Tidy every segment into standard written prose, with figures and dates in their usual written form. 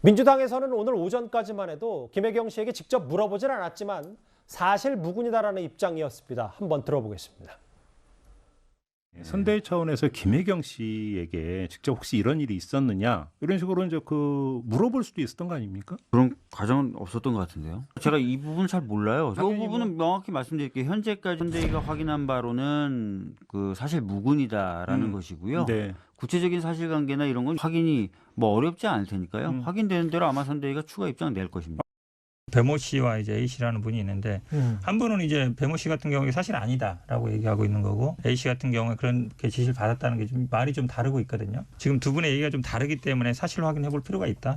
민주당에서는 오늘 오전까지만 해도 김혜경 씨에게 직접 물어보진 않았지만 사실 무근이다라는 입장이었습니다. 한번 들어보겠습니다. 선대위 차원에서 김혜경 씨에게 직접 혹시 이런 일이 있었느냐 이런 식으로 이제 물어볼 수도 있었던 거 아닙니까? 그런 과정은 없었던 것 같은데요. 제가 이 부분 잘 몰라요. 이 부분은 명확히 말씀드릴게요. 현재까지 선대위가 확인한 바로는 그 사실 무근이다라는 것이고요. 네. 구체적인 사실관계나 이런 건 확인이 뭐 어렵지 않을 테니까요. 확인되는 대로 아마 선대위가 추가 입장 낼 것입니다. 배모 씨와 이제 A 씨라는 분이 있는데 한 분은 이제 배모 씨 같은 경우에 사실 아니다라고 얘기하고 있는 거고 A 씨 같은 경우에 그렇게 지시를 받았다는 게 좀 말이 좀 다르고 있거든요. 지금 두 분의 얘기가 좀 다르기 때문에 사실 확인해 볼 필요가 있다.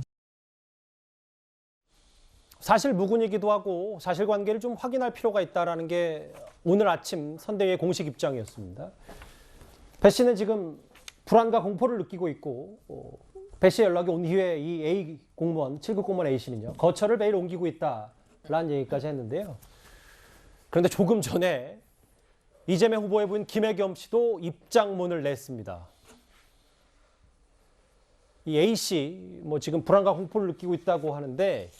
사실 무근이기도 하고 사실관계를 좀 확인할 필요가 있다는 게 오늘 아침 선대위의 공식 입장이었습니다. 배 씨는 지금 불안과 공포를 느끼고 있고 배 씨의 연락이 온 이후에 이 A 공무원, 7급 공무원 A 씨는요. 거처를 매일 옮기고 있다라는 얘기까지 했는데요. 그런데 조금 전에 이재명 후보의 부인 김혜겸 씨도 입장문을 냈습니다. 이 A 씨 지금 불안과 공포를 느끼고 있다고 하는데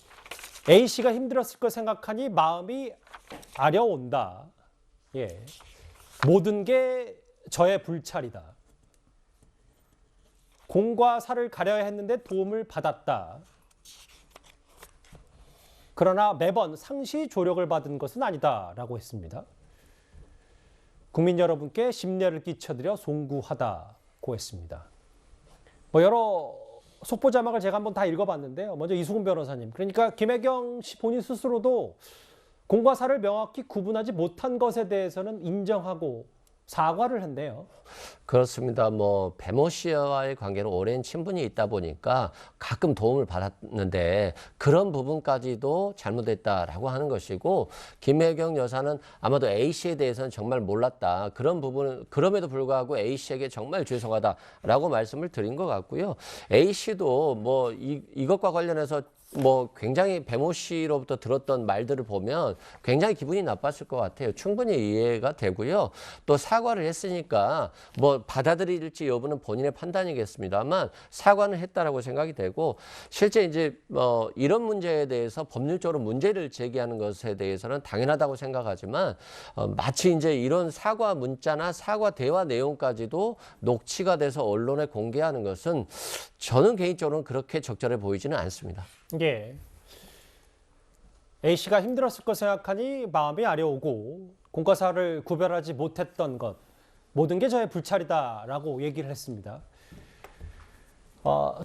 A 씨가 힘들었을 걸 생각하니 마음이 아려온다. 예. 모든 게 저의 불찰이다. 공과 사를 가려야 했는데 도움을 받았다. 그러나 매번 상시 조력을 받은 것은 아니다라고 했습니다. 국민 여러분께 심려를 끼쳐드려 송구하다고 했습니다. 여러 속보 자막을 제가 한번 다 읽어봤는데요. 먼저 이수근 변호사님. 그러니까 김혜경 씨 본인 스스로도 공과 사를 명확히 구분하지 못한 것에 대해서는 인정하고 사과를 한대요. 그렇습니다. 배모 씨와의 관계는 오랜 친분이 있다 보니까 가끔 도움을 받았는데 그런 부분까지도 잘못했다라고 하는 것이고 김혜경 여사는 아마도 A 씨에 대해서는 정말 몰랐다. 그런 부분은 그럼에도 불구하고 A 씨에게 정말 죄송하다라고 말씀을 드린 것 같고요. A 씨도 이것과 관련해서 굉장히 배모 씨로부터 들었던 말들을 보면 굉장히 기분이 나빴을 것 같아요. 충분히 이해가 되고요. 또 사과를 했으니까 받아들일지 여부는 본인의 판단이겠습니다만 사과는 했다라고 생각이 되고 실제 이제 이런 문제에 대해서 법률적으로 문제를 제기하는 것에 대해서는 당연하다고 생각하지만 마치 이제 이런 사과 문자나 사과 대화 내용까지도 녹취가 돼서 언론에 공개하는 것은 저는 개인적으로는 그렇게 적절해 보이지는 않습니다. 예. A 씨가 힘들었을 거 생각하니 마음이 아려오고 공과 사를 구별하지 못했던 것 모든 게 저의 불찰이다라고 얘기를 했습니다.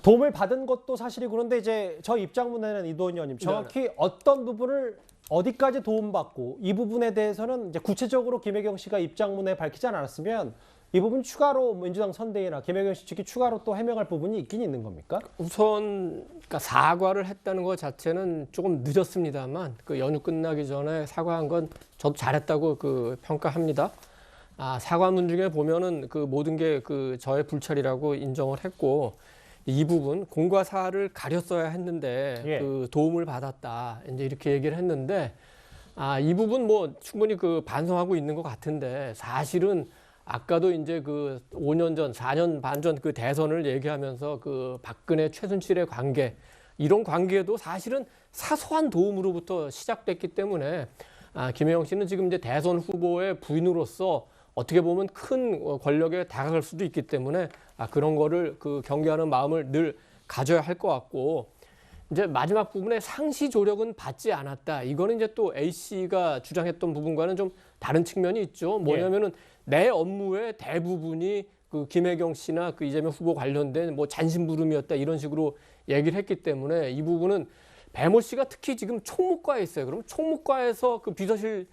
도움을 받은 것도 사실이고 그런데 이제 저 입장문에는 이도원 의원님 정확히 어떤 부분을 어디까지 도움받고 이 부분에 대해서는 이제 구체적으로 김혜경 씨가 입장문에 밝히지 않았으면 이 부분 추가로 민주당 선대위나 김혜경 씨 측이 추가로 또 해명할 부분이 있긴 있는 겁니까? 우선 사과를 했다는 것 자체는 조금 늦었습니다만 그 연휴 끝나기 전에 사과한 건 저도 잘했다고 평가합니다. 사과문 중에 보면은 모든 게 저의 불찰이라고 인정을 했고 이 부분 공과 사를 가렸어야 했는데 예. 도움을 받았다 이제 이렇게 얘기를 했는데 이 부분 충분히 반성하고 있는 것 같은데 사실은 아까도 이제 5년 전, 4년 반 전 대선을 얘기하면서 박근혜, 최순실의 관계, 이런 관계도 사실은 사소한 도움으로부터 시작됐기 때문에 김혜경 씨는 지금 이제 대선 후보의 부인으로서 어떻게 보면 큰 권력에 다가갈 수도 있기 때문에 그런 거를 경계하는 마음을 늘 가져야 할 것 같고 이제 마지막 부분에 상시 조력은 받지 않았다. 이거는 이제 또 A 씨가 주장했던 부분과는 좀 다른 측면이 있죠. 뭐냐면은 내 업무의 대부분이 김혜경 씨나 이재명 후보 관련된 잔심부름이었다 이런 식으로 얘기를 했기 때문에 이 부분은 배모 씨가 특히 지금 총무과에 있어요. 그럼 총무과에서 비서실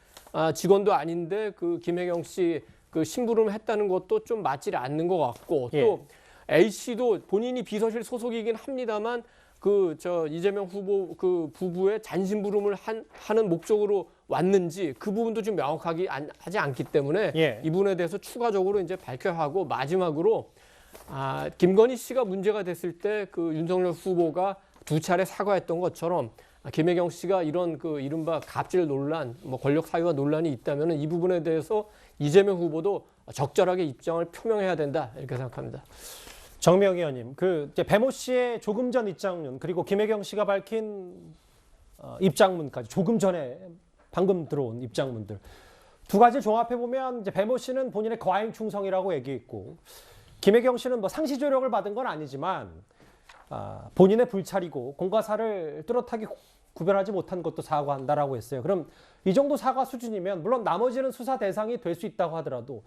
직원도 아닌데 김혜경 씨 심부름을 했다는 것도 좀 맞지 않는 것 같고 또 A 씨도 본인이 비서실 소속이긴 합니다만 이재명 후보 부부의 잔심부름을 하는 목적으로 왔는지 그 부분도 좀 명확하게 하지 않기 때문에 이 부분에 대해서 추가적으로 이제 밝혀야 하고 마지막으로 김건희 씨가 문제가 됐을 때 윤석열 후보가 2차례 사과했던 것처럼 김혜경 씨가 이런 이른바 갑질 논란, 권력 사유화 논란이 있다면 이 부분에 대해서 이재명 후보도 적절하게 입장을 표명해야 된다 이렇게 생각합니다. 정명 의원님, 그 이제 배모 씨의 조금 전 입장문 그리고 김혜경 씨가 밝힌 입장문까지 조금 전에 방금 들어온 입장문들 두 가지 종합해 보면 이제 배모 씨는 본인의 과잉 충성이라고 얘기했고 김혜경 씨는 뭐 상시 조력을 받은 건 아니지만 본인의 불찰이고 공과사를 뚜렷하게 구별하지 못한 것도 사과한다라고 했어요. 그럼 이 정도 사과 수준이면 물론 나머지는 수사 대상이 될 수 있다고 하더라도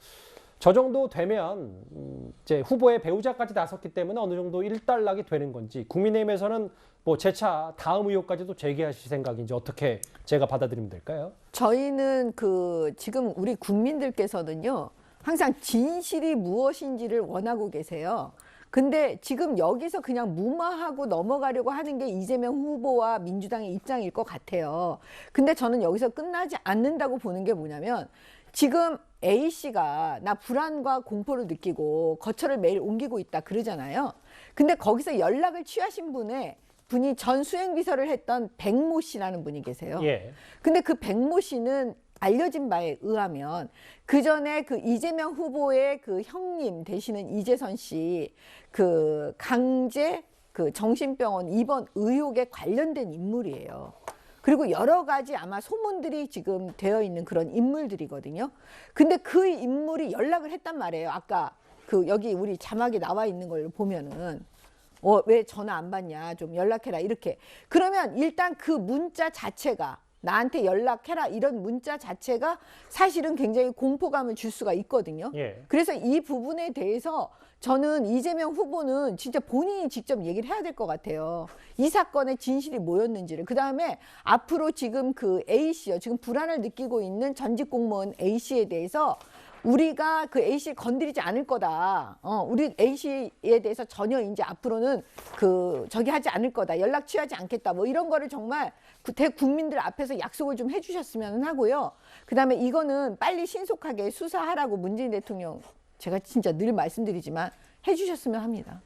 저 정도 되면 이제 후보의 배우자까지 나섰기 때문에 어느 정도 일단락이 되는 건지 국민의힘에서는 뭐 재차 다음 의혹까지도 제기하실 생각인지 어떻게 제가 받아들이면 될까요? 저희는 지금 우리 국민들께서는요 항상 진실이 무엇인지를 원하고 계세요. 근데 지금 여기서 그냥 무마하고 넘어가려고 하는 게 이재명 후보와 민주당의 입장일 것 같아요. 근데 저는 여기서 끝나지 않는다고 보는 게 뭐냐면 지금 A씨가 나 불안과 공포를 느끼고 거처를 매일 옮기고 있다 그러잖아요. 근데 거기서 연락을 취하신 분이 전 수행비서를 했던 백모 씨라는 분이 계세요. 예. 근데 그 백모 씨는 알려진 바에 의하면 그 전에 그 이재명 후보의 그 형님 되시는 이재선 씨 그 강제 그 정신병원 입원 의혹에 관련된 인물이에요. 그리고 여러 가지 아마 소문들이 지금 되어 있는 그런 인물들이거든요. 근데 그 인물이 연락을 했단 말이에요. 아까 여기 우리 자막에 나와 있는 걸 보면은 왜 전화 안 받냐 좀 연락해라 이렇게. 그러면 일단 그 문자 자체가 나한테 연락해라 이런 문자 자체가 사실은 굉장히 공포감을 줄 수가 있거든요. 예. 그래서 이 부분에 대해서 저는 이재명 후보는 진짜 본인이 직접 얘기를 해야 될 것 같아요. 이 사건의 진실이 뭐였는지를. 그다음에 앞으로 지금 그 A씨요. 지금 불안을 느끼고 있는 전직 공무원 A씨에 대해서 우리가 그 A씨를 건드리지 않을 거다. 우리 A씨에 대해서 전혀 이제 앞으로는 저기 하지 않을 거다. 연락 취하지 않겠다. 뭐 이런 거를 정말 대국민들 앞에서 약속을 좀 해주셨으면 하고요. 그다음에 이거는 빨리 신속하게 수사하라고 문재인 대통령 제가 진짜 늘 말씀드리지만 해주셨으면 합니다.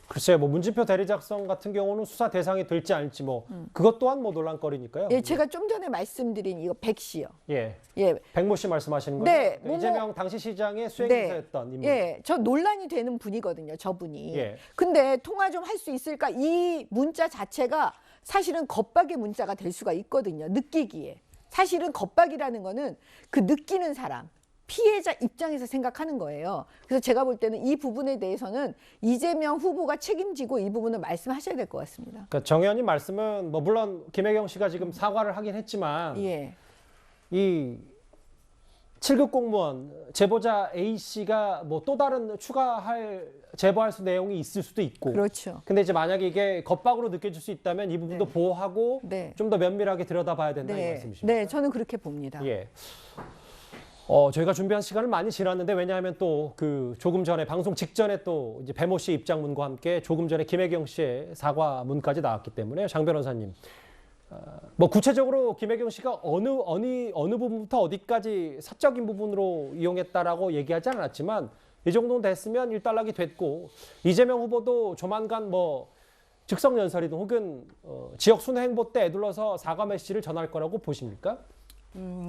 글쎄요, 뭐 문진표 대리 작성 같은 경우는 수사 대상이 될지 아닐지 뭐 그것 또한 뭐 논란거리니까요. 예, 제가 좀 전에 말씀드린 이거 백 씨요. 예. 예, 백모 씨 말씀하시는 거죠? 네, 그러니까 이재명 당시 시장의 수행기사였던 인물. 예, 저 논란이 되는 분이거든요, 저분이. 예. 근데 통화 좀 할 수 있을까? 이 문자 자체가 사실은 겁박의 문자가 될 수가 있거든요, 느끼기에. 사실은 겁박이라는 거는 그 느끼는 사람, 피해자 입장에서 생각하는 거예요. 그래서 제가 볼 때는 이 부분에 대해서는 이재명 후보가 책임지고 이 부분을 말씀하셔야 될 것 같습니다. 그러니까 정 의원님 말씀은 뭐 물론 김혜경 씨가 지금 사과를 하긴 했지만 예. 이 7급 공무원 제보자 A 씨가 뭐 또 다른 제보할 수 내용이 있을 수도 있고. 그렇죠. 근데 이제 만약에 이게 겁박으로 느껴질 수 있다면 이 부분도 네. 보호하고 네. 좀 더 면밀하게 들여다봐야 된다 이 네. 말씀이십니까? 네, 저는 그렇게 봅니다. 예. 저희가 준비한 시간은 많이 지났는데 왜냐하면 또 조금 전에 방송 직전에 또 이제 배모 씨 입장문과 함께 조금 전에 김혜경 씨의 사과문까지 나왔기 때문에 장 변호사님 뭐 구체적으로 김혜경 씨가 어느 부분부터 어디까지 사적인 부분으로 이용했다라고 얘기하지 않았지만 이 정도는 됐으면 일단락이 됐고 이재명 후보도 조만간 뭐 즉석 연설이든 혹은 지역 순회 행보 때 애둘러서 사과 메시지를 전할 거라고 보십니까?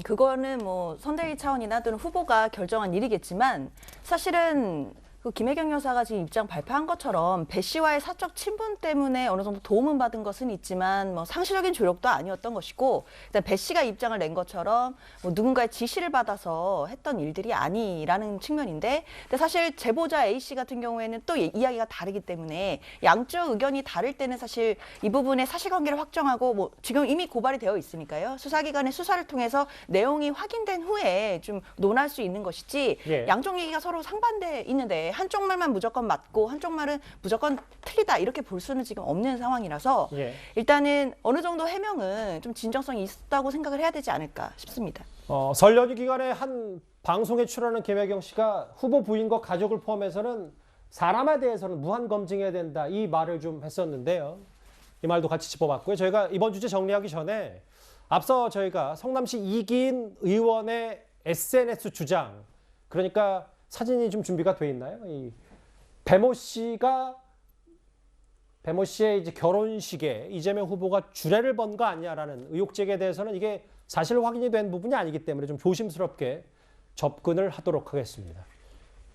그거는 뭐 선대위 차원이나 또는 후보가 결정한 일이겠지만 사실은 그 김혜경 여사가 지금 입장 발표한 것처럼 배 씨와의 사적 친분 때문에 어느 정도 도움은 받은 것은 있지만 뭐 상시적인 조력도 아니었던 것이고 일단 배 씨가 입장을 낸 것처럼 뭐 누군가의 지시를 받아서 했던 일들이 아니라는 측면인데 근데 사실 제보자 A 씨 같은 경우에는 또 이야기가 다르기 때문에 양쪽 의견이 다를 때는 사실 이 부분의 사실관계를 확정하고 뭐 지금 이미 고발이 되어 있으니까요. 수사기관의 수사를 통해서 내용이 확인된 후에 좀 논할 수 있는 것이지 예. 양쪽 얘기가 서로 상반돼 있는데 한쪽 말만 무조건 맞고 한쪽 말은 무조건 틀리다 이렇게 볼 수는 지금 없는 상황이라서 예. 일단은 어느 정도 해명은 좀 진정성이 있다고 생각을 해야 되지 않을까 싶습니다. 설 연휴 기간에 한 방송에 출연하는 김혜경 씨가 후보 부인과 가족을 포함해서는 사람에 대해서는 무한 검증해야 된다 이 말을 좀 했었는데요. 이 말도 같이 짚어봤고요. 저희가 이번 주제 정리하기 전에 앞서 저희가 성남시 이기인 의원의 SNS 주장 그러니까 사진이 좀 준비가 돼 있나요? 이 배모 씨의 이제 결혼식에 이재명 후보가 주례를 번 거 아니냐라는 의혹 제기에 대해서는 이게 사실 확인이 된 부분이 아니기 때문에 좀 조심스럽게 접근을 하도록 하겠습니다.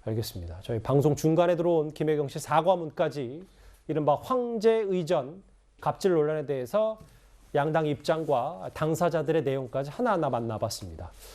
알겠습니다. 저희 방송 중간에 들어온 김혜경 씨 사과문까지 이른바 황제 의전 갑질 논란에 대해서 양당 입장과 당사자들의 내용까지 하나하나 만나봤습니다.